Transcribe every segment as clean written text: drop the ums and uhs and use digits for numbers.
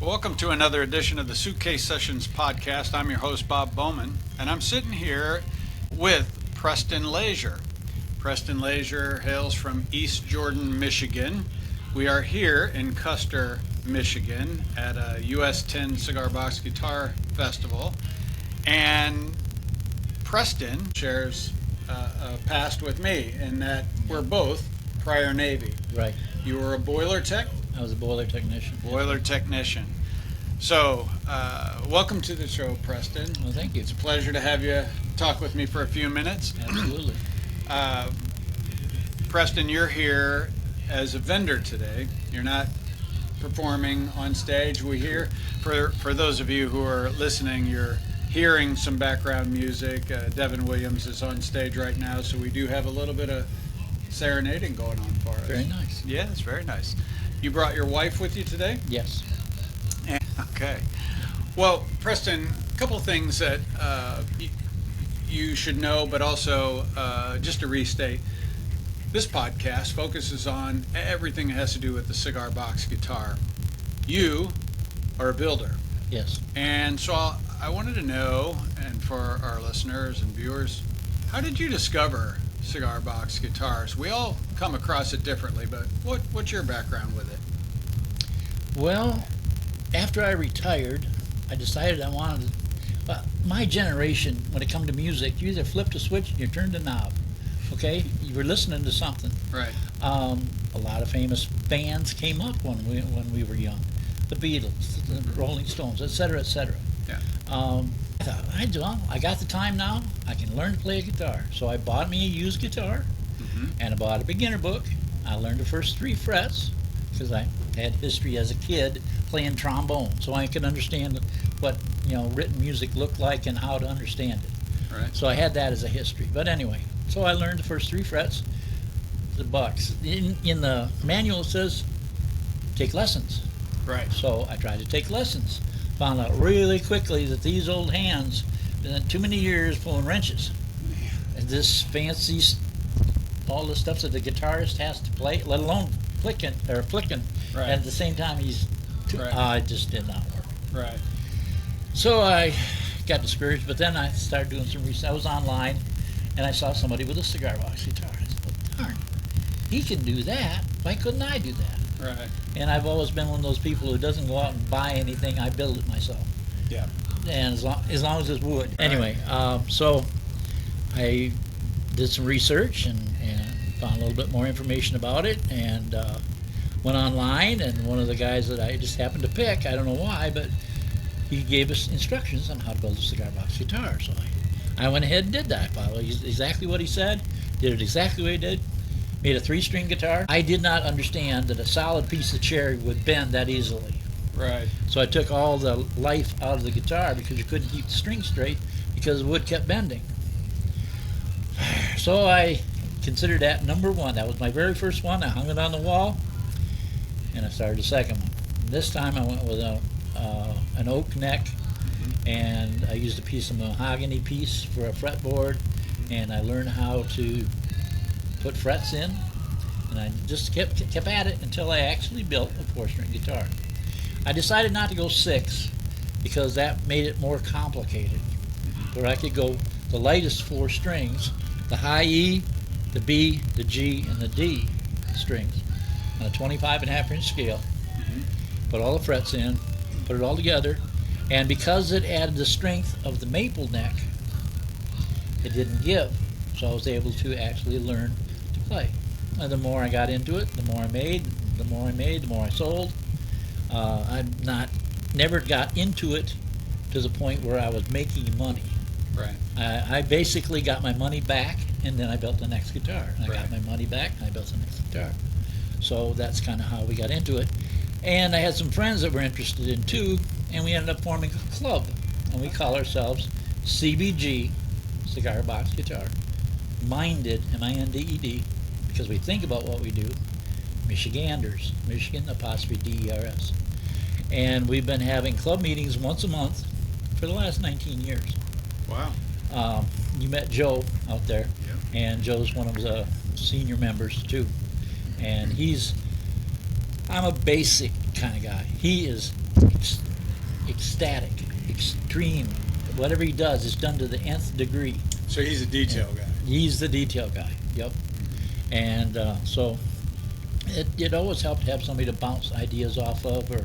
Welcome to another edition of the Suitcase Sessions podcast. I'm your host, Bob Bowman, and I'm sitting here with Preston Laisure. Preston Laisure hails from East Jordan, Michigan. We are here in Custer, Michigan at a US 10 Cigar Box Guitar Festival. And Preston shares a past with me in that we're both prior Navy. Right. You were a boiler tech? I was a boiler technician. Boiler technician. So, welcome to the show, Preston. Well, thank you. It's a pleasure to have you talk with me for a few minutes. Absolutely. Preston, you're here as a vendor today. You're not performing on stage. We hear, for those of you who are listening, you're hearing some background music. Devin Williams is on stage right now, so we do have a little bit of serenading going on for us. Very nice. Yeah, it's very nice. You brought your wife with you today? Yes. Okay. Well, Preston, a couple of things that you should know, but also just to restate, this podcast focuses on everything that has to do with the cigar box guitar. You are a builder. Yes. And so I wanted to know, and for our listeners and viewers, how did you discover cigar box guitars? We all come across it differently, but what's your background with it? Well, after I retired, I decided I wanted to, my generation, when it come to music, you either flipped a switch and you turned a knob, okay? You were listening to something. Right. A lot of famous bands came up when we were young. The Beatles, the Rolling Stones, et cetera, et cetera. Yeah. I thought, I got the time now. I can learn to play a guitar. So I bought me a used guitar, and I bought a beginner book. I learned the first 3 frets because I had history as a kid playing trombone, so I could understand what written music looked like and how to understand it. Right. So I had that as a history. But anyway, so I learned the first 3 frets, the bucks. In the manual it says take lessons. Right. So I tried to take lessons. Found out really quickly that these old hands been too many years pulling wrenches. And this fancy, all the stuff that the guitarist has to play, let alone flicking. Right. And at the same time, he's Right. it just did not work. Right. So I got discouraged, but then I started doing some research. I was online, and I saw somebody with a cigar box guitar. I said, darn, he can do that. Why couldn't I do that? Right. And I've always been one of those people who doesn't go out and buy anything. I build it myself. Yeah. And as long as it's wood. Anyway, so I did some research and found a little bit more information about it, and went online, and one of the guys that I just happened to pick, I don't know why, but he gave us instructions on how to build a cigar box guitar. So I went ahead and did that. I followed exactly what he said, did it exactly the way he did. Made a 3-string guitar. I did not understand that a solid piece of cherry would bend that easily. Right. So I took all the life out of the guitar because you couldn't keep the string straight because the wood kept bending. So I considered that number 1. That was my very first one. I hung it on the wall, and I started the second one. This time I went with an oak neck, and I used a piece of mahogany piece for a fretboard, and I learned how to put frets in, and I just kept at it until I actually built a 4-string guitar. I decided not to go 6 because that made it more complicated, where I could go the lightest 4 strings, the high E, the B, the G, and the D strings on a 25.5-inch scale. Put all the frets in, put it all together, and because it added the strength of the maple neck, it didn't give. So I was able to actually learn to play. And the more I got into it, the more I made, the more I sold. I never got into it to the point where I was making money. Right. I basically got my money back, and then I built the next guitar. And I Right. got my money back, and I built the next guitar. So that's kind of how we got into it. And I had some friends that were interested in too, and we ended up forming a club. And we call ourselves CBG, Cigar Box Guitar Minded, M-I-N-D-E-D, because we think about what we do. Michigan'ders, Michigan_DERS. And we've been having club meetings once a month for the last 19 years. Wow. You met Joe out there, Yep. and Joe's one of the senior members too. And I'm a basic kind of guy. He is ecstatic, extreme. Whatever he does is done to the nth degree. So he's a detail guy. He's the detail guy. Yep. And so it always helped to have somebody to bounce ideas off of, or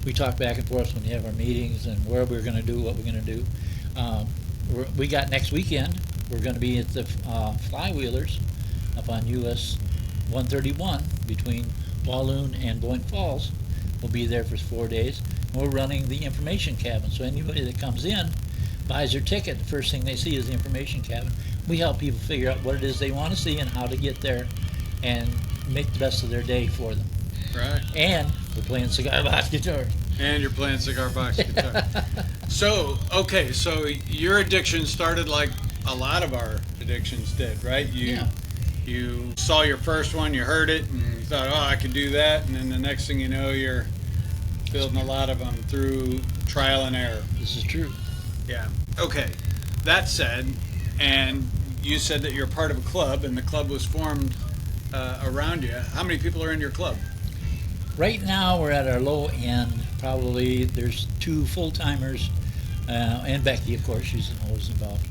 we talk back and forth when we have our meetings and where we're going to do, what we're going to do. We got next weekend, we're going to be at the Flywheelers up on US 131 between Walloon and Boyne Falls. We'll be there for 4 days. We're running the information cabin, so anybody that comes in buys their ticket, the first thing they see is the information cabin. We help people figure out what it is they want to see and how to get there and make the best of their day for them. Right. And we're playing Cigar Box Guitar. And you're playing Cigar Box Guitar. So your addiction started like a lot of our addictions did, right? You saw your first one, you heard it, and you thought, oh, I could do that. And then the next thing you know, you're building a lot of them through trial and error. This is true. Yeah. Okay. That said, and you said that you're part of a club, and the club was formed around you. How many people are in your club? Right now, we're at our low end. Probably there's 2 full-timers, and Becky, of course, she's always involved.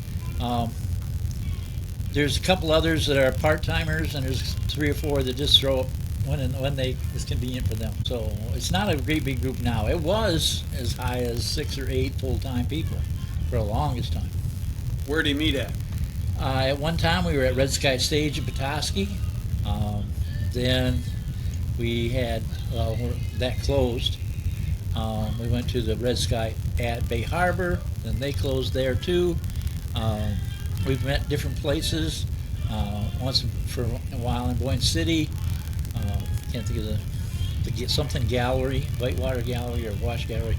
There's a couple others that are part-timers, and there's 3 or 4 that just throw up when it's convenient for them. So it's not a great big group now. It was as high as 6 or 8 full-time people for the longest time. Where do you meet at? At one time, we were at Red Sky Stage in Petoskey. Then we had, that closed. We went to the Red Sky at Bay Harbor, then they closed there too. We've met different places, once for a while in Boyne City. Can't think of something gallery, Whitewater Gallery or Wash Gallery.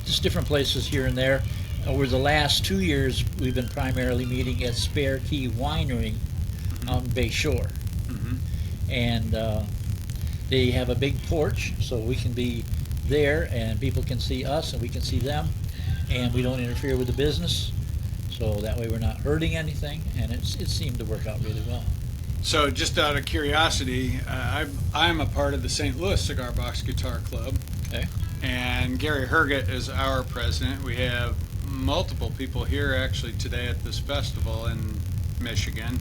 Just different places here and there. Over the last 2 years, we've been primarily meeting at Spare Key Winery on Bay Shore. Mm-hmm. And they have a big porch, so we can be there and people can see us and we can see them, and we don't interfere with the business, so that way we're not hurting anything, and it seemed to work out really well. So just out of curiosity, I'm a part of the St. Louis Cigar Box Guitar Club. Okay. And Gary Herget is our president. We have multiple people here actually today at this festival in Michigan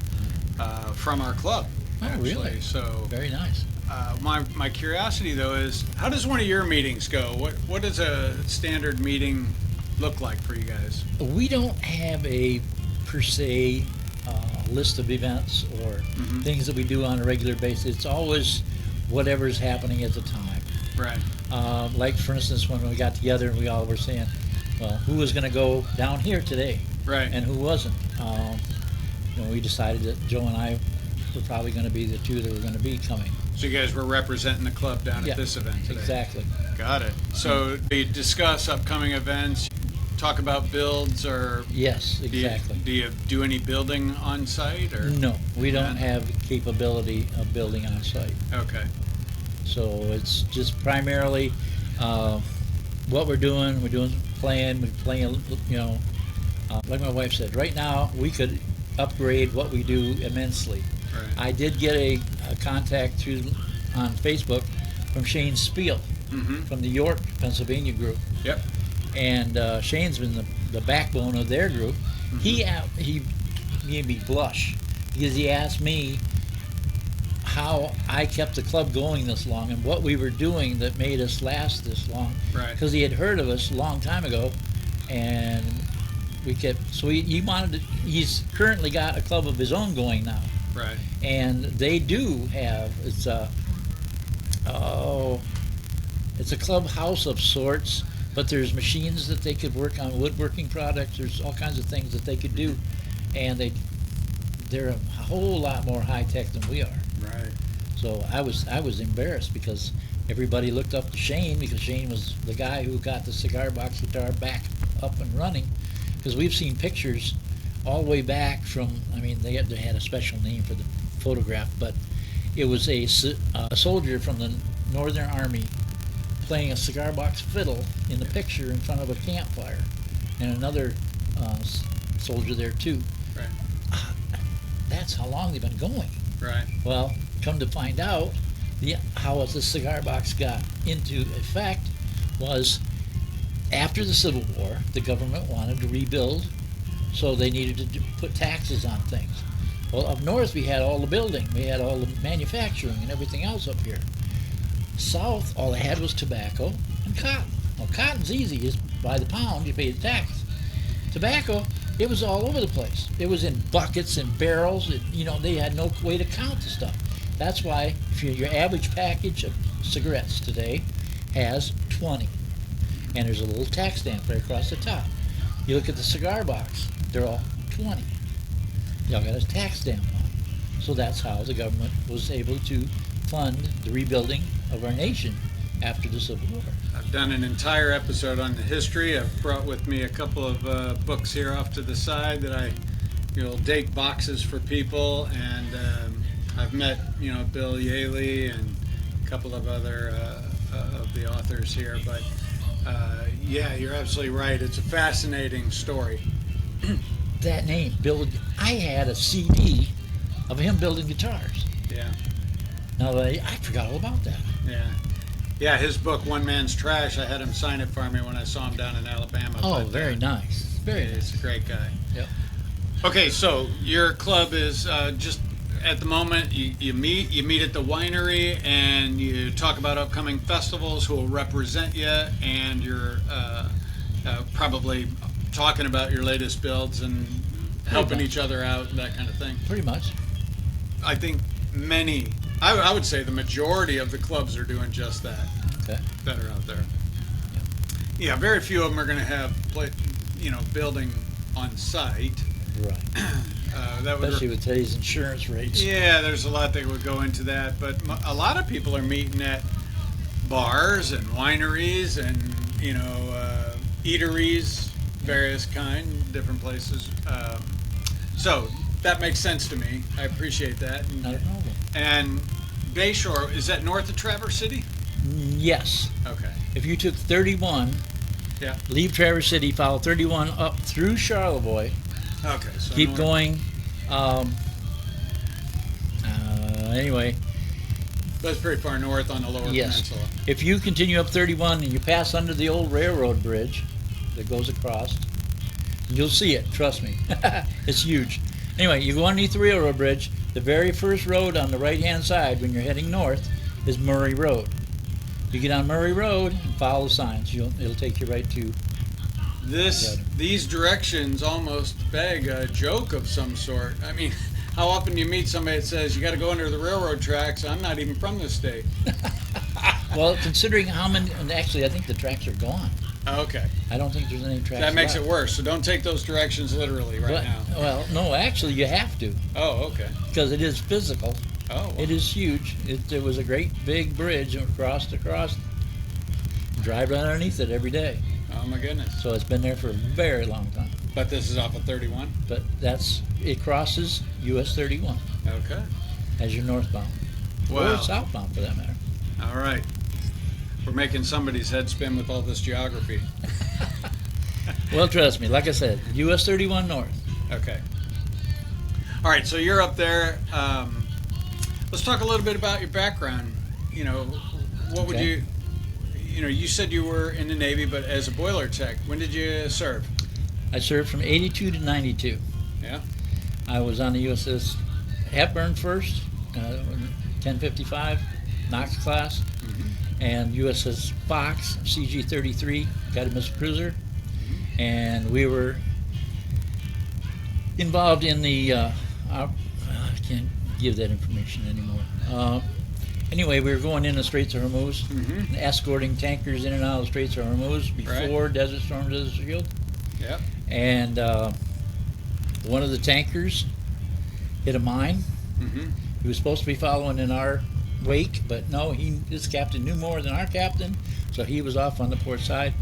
from our club. Oh, actually. really? So Very nice. my curiosity though is, how does one of your meetings go? What does a standard meeting look like for you guys? We don't have a per se list of events or things that we do on a regular basis. It's always whatever's happening at the time. Right. Like for instance, when we got together and we all were saying, well, who was going to go down here today? Right. And who wasn't? We decided that Joe and I were probably going to be the 2 that were going to be coming. So you guys were representing the club down Yeah, at this event today. Exactly. Got it. So we discuss upcoming events, talk about builds, or Yes, exactly. Do you do any building on site, or No, we don't None? have capability of building on site. Okay. So it's just primarily what we're doing. We're playing, like my wife said, right now we could upgrade what we do immensely. Right. I did get a contact on Facebook from Shane Spiel from the York, Pennsylvania group. Yep. And Shane's been the backbone of their group. He made me blush because he asked me how I kept the club going this long and what we were doing that made us last this long. Right. Because he had heard of us a long time ago, and we kept. So he wanted to. He's currently got a club of his own going now. Right. And they do have. It's a clubhouse of sorts. But there's machines that they could work on, woodworking products. There's all kinds of things that they could do, and they're a whole lot more high tech than we are. Right. So I was embarrassed because everybody looked up to Shane, because Shane was the guy who got the Cigar Box Guitar back up and running. Because we've seen pictures all the way back from. I mean, they had a special name for the photograph, but it was a soldier from the Northern Army playing a cigar box fiddle in the picture in front of a campfire, and another soldier there too. Right. That's how long they've been going. Right. Well, come to find out, how the cigar box got into effect was after the Civil War, the government wanted to rebuild, so they needed to put taxes on things. Well, up north we had all the building, we had all the manufacturing and everything else up here. South, all they had was tobacco and cotton. Well, cotton's easy, just by the pound you pay the tax. Tobacco, it was all over the place. It was in buckets and barrels. They had no way to count the stuff. That's why if your average package of cigarettes today has 20, and there's a little tax stamp right across the top. You look at the cigar box, they're all 20. They all got a tax stamp on. So that's how the government was able to fund the rebuilding of our nation after the Civil War. I've done an entire episode on the history. I've brought with me a couple of books here off to the side that I date boxes for people, and I've met Bill Yaley and a couple of other of the authors here. But yeah, you're absolutely right. It's a fascinating story. That name, Bill, I had a CD of him building guitars. Yeah. Now I forgot all about that. Yeah. Yeah, his book, One Man's Trash, I had him sign it for me when I saw him down in Alabama. Oh, very nice. Very nice. He's a great guy. Yep. Okay, so your club is just at the moment you meet at the winery and you talk about upcoming festivals who will represent you, and you're probably talking about your latest builds and helping each other out and that kind of thing. Pretty much. I think I would say the majority of the clubs are doing just that. Okay. That are out there. Yeah, very few of them are going to have building on site. Right. Especially with today's insurance rates. Yeah, there's a lot that would go into that, but a lot of people are meeting at bars and wineries and eateries, various different places. So that makes sense to me. I appreciate that. Not a problem. And Bayshore, is that north of Traverse City? Yes. Okay. If you took 31, Yeah. leave Traverse City, follow 31 up through Charlevoix, Okay. So keep going. Anyway, That's pretty far north on the lower yes. peninsula. If you continue up 31 and you pass under the old railroad bridge that goes across, you'll see it, trust me. It's huge. Anyway, you go underneath the railroad bridge, the very first road on the right-hand side when you're heading north is Murray Road. You get on Murray Road and follow the signs. It'll take you right to... These directions almost beg a joke of some sort. I mean, how often do you meet somebody that says, you got to go under the railroad tracks? I'm not even from this state. Well, considering how many... And actually, I think the tracks are gone. Okay. I don't think there's any tracks That makes left. it worse, so don't take those directions literally now. Well, no, actually, you have to, Oh, okay. because it is physical. Oh, well. It is huge. There was a great big bridge across. Drive right underneath it every day. Oh, my goodness. So it's been there for a very long time. But this is off of 31? But it crosses US 31 Okay. as you're northbound. Wow. Or southbound, for that matter. All right. We're making somebody's head spin with all this geography. Well, trust me, like I said, US 31 north. Okay. All right, so you're up there. Let's talk a little bit about your background. What would Okay. you said you were in the Navy, but as a boiler tech. When did you serve? I served from 82 to 92. Yeah. I was on the USS Hepburn first, 1055, Knox class, and USS Fox, CG-33, guided missile cruiser, and we were involved in the, I can't give that information anymore. Anyway, we were going in the Straits of Hormuz, escorting tankers in and out of the Straits of Hormuz before Desert Storm, Desert Shield. Yep. And one of the tankers hit a mine. He was supposed to be following in our wake, but no, this captain knew more than our captain, so he was off on the port side,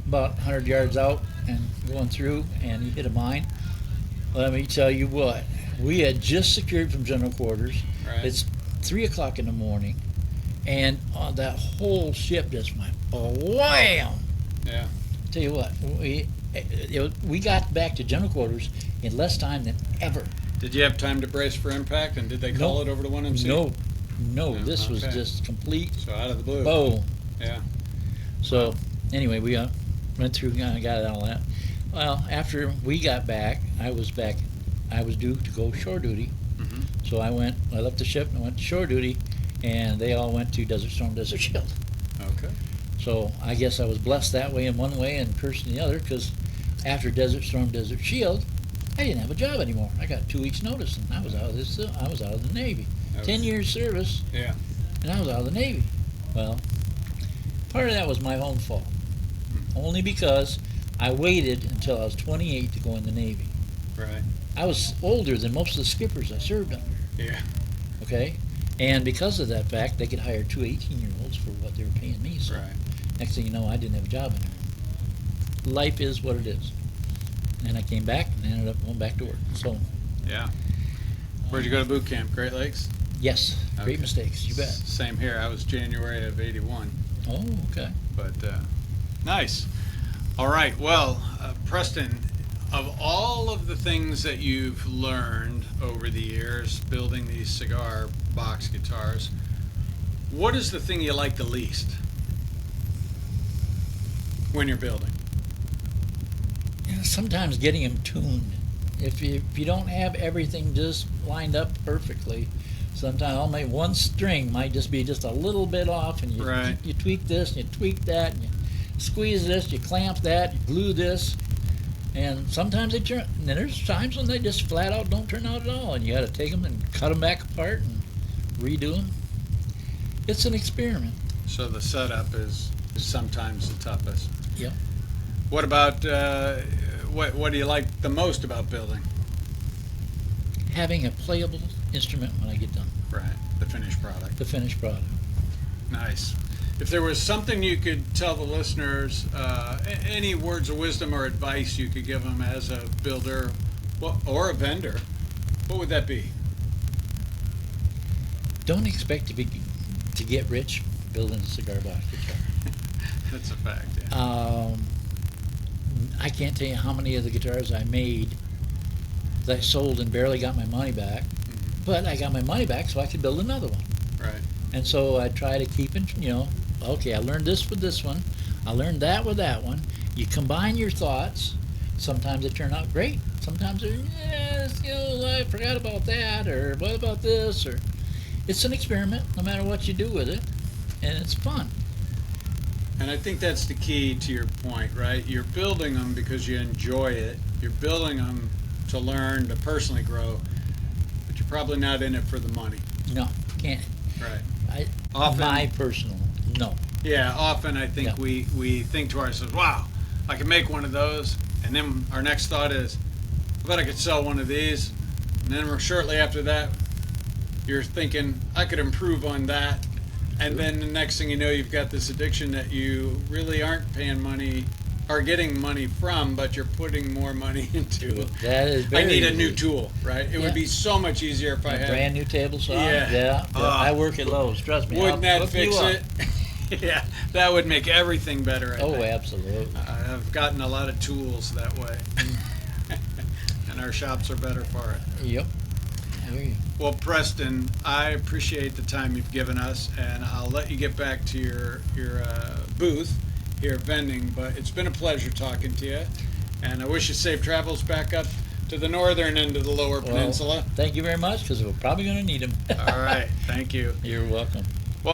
about 100 yards out and going through, and he hit a mine. Let me tell you what, we had just secured from general quarters. Right. It's 3 o'clock in the morning, and that whole ship just went wham! Yeah. Tell you what, we got back to general quarters in less time than ever. Did you have time to brace for impact, and did they call it over to 1MC? No. No, Yeah, this was okay. just complete So out of the blue. boom. Yeah. So anyway, we went through and got all that. Well, after we got back, I was due to go shore duty. Mm-hmm. So I left the ship and went to shore duty, and they all went to Desert Storm, Desert Shield. Okay. So I guess I was blessed that way in one way and cursed in the other, because after Desert Storm, Desert Shield, I didn't have a job anymore. I got 2 weeks notice, and I was out of the Navy. 10 years service, Yeah. and I was out of the Navy. Well, part of that was my own fault, only because I waited until I was 28 to go in the Navy. Right. I was older than most of the skippers I served under. Yeah. Okay, and because of that fact, they could hire 2 18-year-olds for what they were paying me. So Right. next thing you know, I didn't have a job anymore. Life is what it is. And I came back and ended up going back to work. So Yeah. Where'd you go to boot camp? Great Lakes? yes, great Okay. mistakes. You bet. Same here. I was January of '81. Oh, okay. But nice. All right. Well, Preston, of all of the things that you've learned over the years building these cigar box guitars, what is the thing you like the least when you're building? Sometimes getting them tuned. If you don't have everything just lined up perfectly, sometimes I'll make one string might just be just a little bit off, and you Right. you tweak this, and you tweak that, and you squeeze this, you clamp that, you glue this, and sometimes they turn. And then there's times when they just flat out don't turn out at all, and you got to take them and cut them back apart and redo them. It's an experiment. So the setup is sometimes the toughest. Yep. What about what do you like the most about building? Having a playable instrument when I get done, Right. The finished product. the finished product. Nice. If there was something you could tell the listeners, any words of wisdom or advice you could give them as a builder or a vendor, what would that be? Don't expect to get rich building a cigar box guitar. That's a fact. Yeah. I can't tell you how many of the guitars I made that I sold and barely got my money back, but I got my money back so I could build another one. Right. And so I try to keep it, okay, I learned this with this one, I learned that with that one. You combine your thoughts. Sometimes they turn out great. Sometimes they're, I forgot about that, or what about this, or it's an experiment no matter what you do with it, and it's fun. And I think that's the key to your point, right? You're building them because you enjoy it. You're building them to learn, to personally grow, but you're probably not in it for the money. No, can't. Right. My personal, no. Yeah, often I think Yeah. we think to ourselves, wow, I can make one of those. And then our next thought is, I bet I could sell one of these. And then shortly after that, you're thinking, I could improve on that. And then the next thing you know, you've got this addiction that you really aren't paying money or getting money from, but you're putting more money into. That is I very need a new easy. tool, right? It Yeah. would be so much easier if I A had. brand new table saw. Yeah. I work at Lowe's. Trust me. Wouldn't I'll that hook fix you up. it? Yeah, that would make everything better. I Oh, think. absolutely. I've gotten a lot of tools that way, and our shops are better for it. Yep. I hear you. Well, Preston, I appreciate the time you've given us, and I'll let you get back to your booth here vending. But it's been a pleasure talking to you, and I wish you safe travels back up to the northern end of the Lower Peninsula. Thank you very much, because we're probably going to need them. All right, thank you. You're welcome.